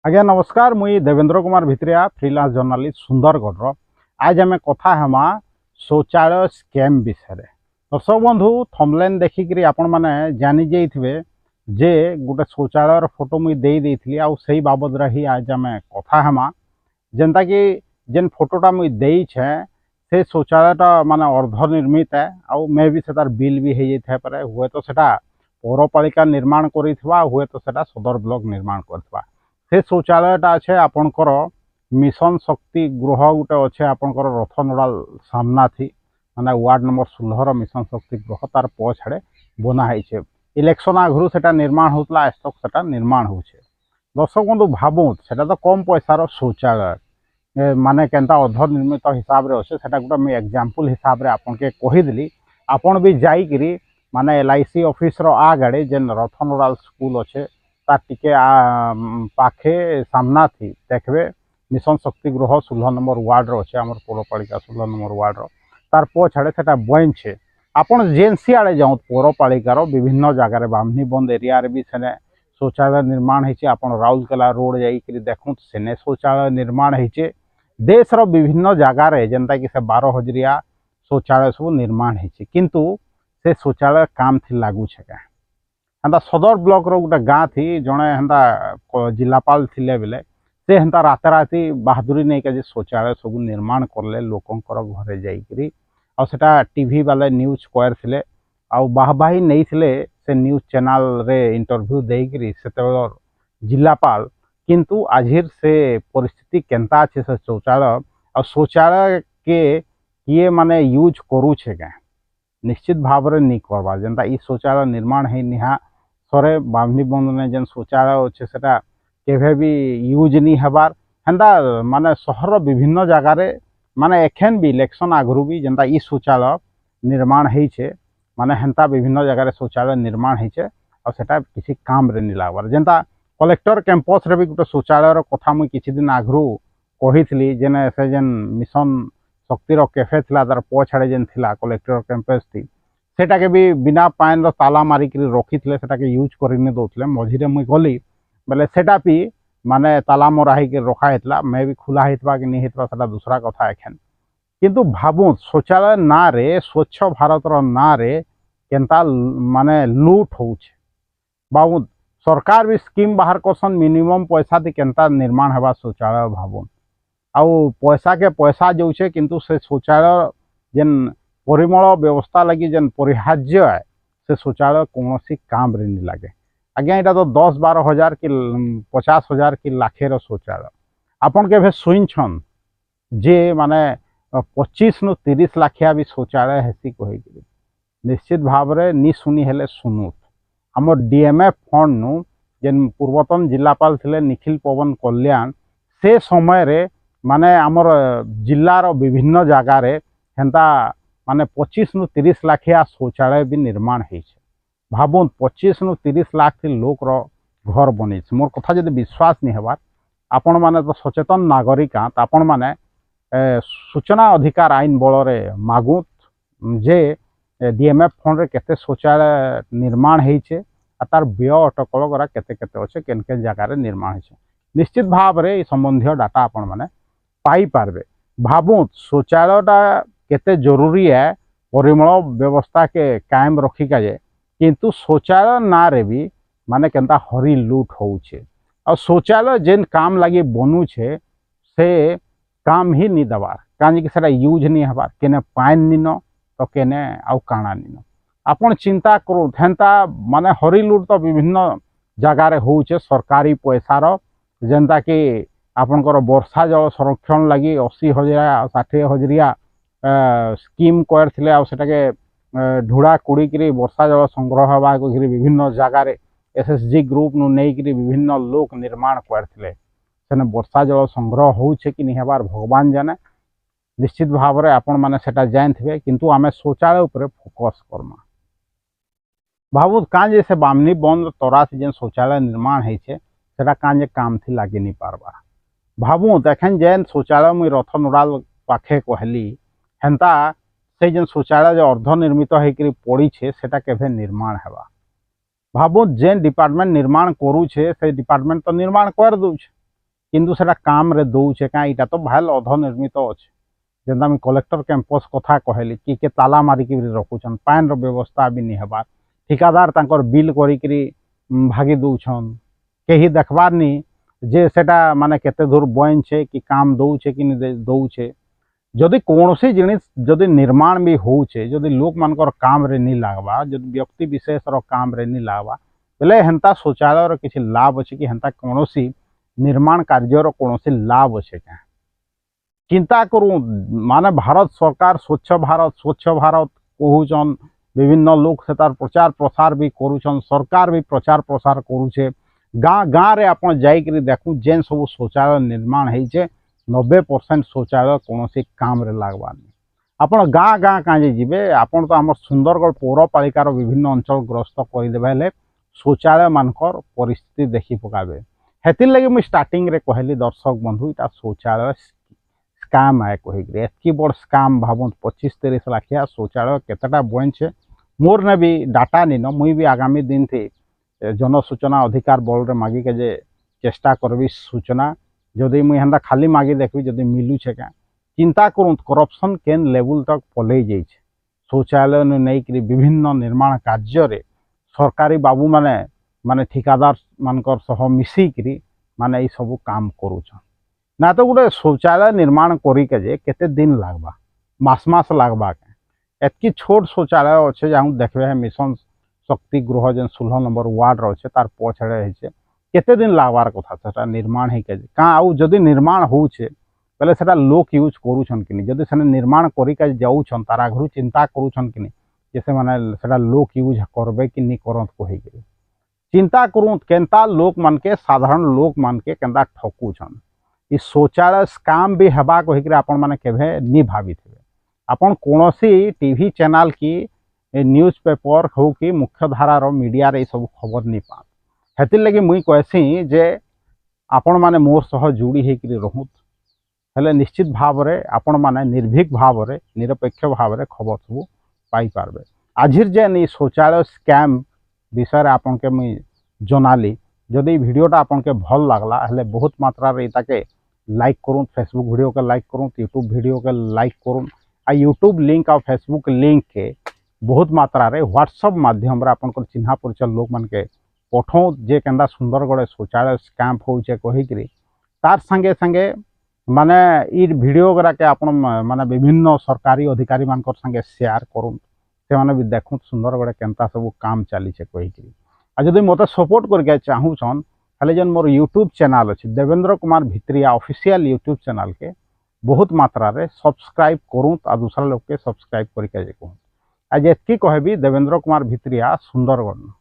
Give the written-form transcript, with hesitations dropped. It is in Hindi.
आज्ञा नमस्कार मुई देवेंद्र कुमार भित्रिया फ्रीलांस जर्नालिस्ट सुंदरगढ़ आज आम कथा हेमा शौचालय स्कैम विषय दर्शक बंधु थंबनेल देखिक आपण मैंने जानी जाइथिबे जे गोटे शौचालय फोटो मुई देई आउ सही बाबद ही आज आम कथा हेमा जेनता कि जेन फोटोटा मुई देई छे से शौचालयटा माने अर्ध निर्मित है आउ मे भी से बिल भी हो जाए पारे हुए तो सेटा पौरपालिका निर्माण करिथवा हुए तो सेटा सदर ब्लॉक निर्माण करथवा से शौचालयटा अच्छे आपणकर मिशन शक्ति गृह गोटे अच्छे आपणकर रथनोडाल सामना थी माने वार्ड नंबर 16 मिशन शक्ति गृह तार पछाड़े बनाई इलेक्शन आगु से निर्माण होता आजतक से निर्माण हो दर्शक बंधु भावुँ से तो कम पैसार शौचालय माने केनता अर्ध निर्मित हिसाब से अच्छे से गोटे मुझे एग्जाम्पल हिसाब से आपन के कहीदेली आपन भी जाइकरी माने LIC ऑफिस आगे जेन रथनोडाल स्कूल अच्छे तार टिके पाखे सामना थी देखबे मिशन शक्ति गृह 16 नंबर वार्ड अच्छे आम पौरपालिका 16 नंबर वार्ड तार पछाड़े से बंद है आपड़ जेनसी आड़े जाऊँ पौरपालिकार विभिन्न जगार बामनी बंद एरिया भी सेने शौचालय निर्माण होती आप राउरकेला रोड जाइए देखूँ सेने शौचालय निर्माण होती देशर विभिन्न जगार जेनता कि से 12 हजरिया शौचालय सब निर्माण होती किंतु से शौचालय काम थी लागू है क्या हेन्ता सदर ब्लॉक रो गोटे गाँ थी जड़े हेन्ता जिलापाल थिले बेले से हेन्ता राते राति बहादुरी नहीं के शौचालय सब निर्माण करले लोकंकर घरे जाइकरी आ सेटा टीवी वाले न्यूज स्क्वायर थिले आ बाहबाही नहीं थिले से न्यूज चैनल रे इंटरव्यू देकरी सेतेबेलर जिलापाल किंतु आजिर से परिस्थिति केनता अच्छे से शौचालय आ शौचालय के किए माने यूज करूछे क्या निश्चित भाव में नहीं करवा जेनता ई शौचालय निर्माण है निहा सरे बामनी बंद ने जेन शौचालय अच्छे सेटा केभे भी यूज नहीं हबार हेन्ता माने सहर विभिन्न जगार माने एखेन भी इलेक्शन आगु भी जेनता ई शौचालय निर्माण होइछे माने हेन्ता विभिन्न जगार शौचालय निर्माण होइछे और सेटा किसी काम रे नहीं लागबार जेनता कलेक्टर कैंपस रे भी गोटे शौचालय कथा मुई किछि दिन आगु कहिथली जेने से जेन मिशन शक्तिर कैफे थिला तार पछाड़े जेन थिला कलेक्टर कैंपस थी सेटा के भी बिना पान रो ताला मारिक रखी थे सेटा के यूज करने दौले मझीरे मुई गली बेले सेटा भी माने ताला मरा ही रखा होता मे भी खुला होता कि नहीं होता सेटा दूसरा कथा एखेन किंतु भावुँ शौचालय ना रे स्वच्छ भारत रो ना रे केनता माने लूट होउछे भावुँ सरकार भी स्कीम बाहर करसन मिनिमम पैसा दे केनता निर्माण हेबा शौचालय भावुँ आउ पैसा के पैसा जाऊे किंतु से शौचालय जेन परिमल व्यवस्था लगी जेन परिहार्य है से शौचालय कौन काम रे नहीं लगे आज्ञा यहाँ तो 10-12 हजार कि 50 हजार कि लाखेर शौचालय आपन के शुणछन जे माने 25 नु 30 लाखिया भी शौचालय हेसी कही निश्चित भाव में नी शुणी हेले शुणुत आम DMF फंड नु जेन पूर्वतन जिलापाल थिले निखिल पवन कल्याण से समय रे माने आमर जिलार विभिन्न जगार हेन्ता माने 25 नु 30 लाखिया शौचालय भी निर्माण हो भावुँ 25 नु 30 लाख थी लोक घर बनी मोर कथा जब विश्वास नहीं हबार आपण माने तो सचेतन नागरिक आपण माने सूचना अधिकार आईन बल मागुत जे DMF फंड रे केते शौचालय निर्माण होइछे आ तार व्यय अटकल करा केते केते अच्छे केन केन जगार निर्माण होइछे निश्चित भाव में संबंधी डाटा आपण माने पाई पारबे भावुँ शौचालयटा केते जरूरी है परिमल व्यवस्था के कायम रखिका जे किंतु शौचालय ना रे भी माने केनता हरी लूट होउछे और शौचालय जेन काम लगी बनुछे से काम ही नहीं दबार काहे कि सेटा यूज नहीं हबार केने पाइन निनो तो केने आउ काणा निनो आपण चिंता करू हेन्ता माने हरी लूट तो विभिन्न जगार होउछे सरकारी पैसार जेनता कि आपनकर वर्षा जल संरक्षण लगी 80 हजरिया 60 हजरिया स्कीम कर थिले आ सेटाके ढुड़ा कुड़ी करी वर्षा जल संग्रह हवा विभिन्न जगार SSG ग्रुप नु नहीं करी विभिन्न लोक निर्माण करथिले सेने वर्षा जल संग्रह होउछे कि नहीं हबार भगवान जाने निश्चित भाव में आपण माने सेटा जानथिबे किंतु आमे शौचालय ऊपर फोकस करमा भावुँ काजे से बामनी बंद तरास जेन शौचालय निर्माण होइछे सेटा काजे काम थी लागी नहीं पारबा भावुँ देखें जेन शौचालय मुई रथनोडाल पाखे कहली हेन्ता से जेन शौचालय जो अर्ध निर्मित होकर पड़ी सेटा केभे निर्माण हेबा भावुँ जेन डिपार्टमेंट निर्माण करूछे से डिपार्टमेंट तो निर्माण कर दूछे किंतु सेटा काम रे दौचे कहीं इटा तो भाल अधनिर्मित अच्छे जेनता आम कलेक्टर कैंपस कथा कहली कि ताला मारिक रखुछन पान व्यवस्था भी नहीं हेबार ठिकादार तांकर बिल करी भागी दौछन कहीं देखबार नी जे सेटा माने केते दूर बयनछे कि काम दौचे कि नहीं दौचे जदि कौन सी जिनिस जदि निर्माण भी होचे जदि लोक मानकर काम रे नहीं लागबा जदि व्यक्ति विशेष रो काम रे नहीं लागबा बेले हेंता शौचालय रो किछि लाभ अछि कि हेंता कौन सी निर्माण कार्य रो कौन सी लाभ अच्छे क्या चिंता करूँ माने भारत सरकार स्वच्छ भारत कहूचन विभिन्न लोक से तार प्रचार प्रसार भी करूछन सरकार भी प्रचार प्रसार करूछे गाँ गाँ रे आपन जाइकरी देखू जेन सब शौचालय निर्माण होइछे 90% शौचालय कौन सी काम रे लागबार नहीं आपन गाँ गाँ कहीं जीवे आपन तो आम सुंदरगढ़ पौरपालिकार विभिन्न अंचल ग्रस्त करदेवे हेले शौचालय मानकर परिस्थिति देखी पकाबे हेतिर लगे मुझे स्टार्टिंग रे कहली दर्शक बंधु इटा शौचालय स्काम है कहीकि एतकी बड़ स्काम भावत 25-30 लाखिया शौचालय केतेटा बन मोर ने भी डाटा नी न मुई भी आगामी दिन थी जनसूचना अधिकार बल रे मागी के जे चेष्टा करबी सूचना जदि मुई हेंदा खाली मागी देखबी जदि मिलूछे क्या चिंता करूँ करप्शन केन लेवल तक पलई जाइए शौचालय नहीं कि विभिन्न निर्माण कार्य सरकारी बाबू माने माने ठिकादार मानकर सह मिसिकी माने ये सब काम करूछन ना तो गोटे शौचालय निर्माण करिके जे केते दिन लागबा मास लागबा के एतकी छोट शौचालय अच्छे जहाँ देखबे मिशन शक्ति गृह जेन 16 नंबर वार्ड अच्छे तार पछड़े होइछे केते दिन लागबार कथा सेटा निर्माण है के कहाँ आउ जदि निर्माण होउछे पहले सेटा लोक यूज करूछन कि जदि से निर्माण करिके जाऊछन तार आगु चिंता करूछन कि जैसे माने सेटा लोक यूज करबे कि नहीं करत कहिके चिंता करूँ केनता लोक मान के साधारण लोक मान के केनता ठकुछन इस शौचालय स्काम भी हेबा कहिकि आपण माने केभे नहीं भाविथे आपण कोनोसी टीवी चैनल की न्यूज पेपर हो कि मुख्य धारार मीडिया रे सब खबर नहीं पा हेतिर लगी मुई कहसी जे आपण माने मोर सह जोड़ी होकर रहूत हेले निश्चित भाव रे आपण माने निर्भीक भाव रे निरपेक्ष भाव रे खबर सब पाई पारबे आजिर जेन ई शौचालय स्कैम विषय आपन के मुई जनाली जदि वीडियोटा आपन के भल लागला हेले बहुत मात्रा रे ताके लाइक करूँ फेसबुक वीडियो के लाइक करूँ यूट्यूब वीडियो के लाइक करूँ आ यूट्यूब लिंक और फेसबुक लिंक के बहुत मात्रा रे व्हाट्सएप माध्यम रे आपन चिन्हा परिचय लोक मान के पठाऊ जे केंदा सुंदरगढ़ शौचालय स्कैम होचे कहिकरी तार संगे संगे माने ई वीडियो गुरा के आपन माने विभिन्न सरकारी अधिकारी मानकर संगे शेयर करूँ से माने भी देखूँ सुंदरगढ़ केंता सब काम चली कहिकरी आ जदि मते सपोर्ट करके चाहूछन खाली जन मोर यूट्यूब चैनल अच्छे Devendra Kumar Bhitriya official YouTube channel के बहुत मात्रा रे सब्सक्राइब करूँ आ दूसरा लोग के सब्सक्राइब करके कहूँ आज एतकी कहबी देवेंद्र कुमार भित्रिया सुंदरगढ़।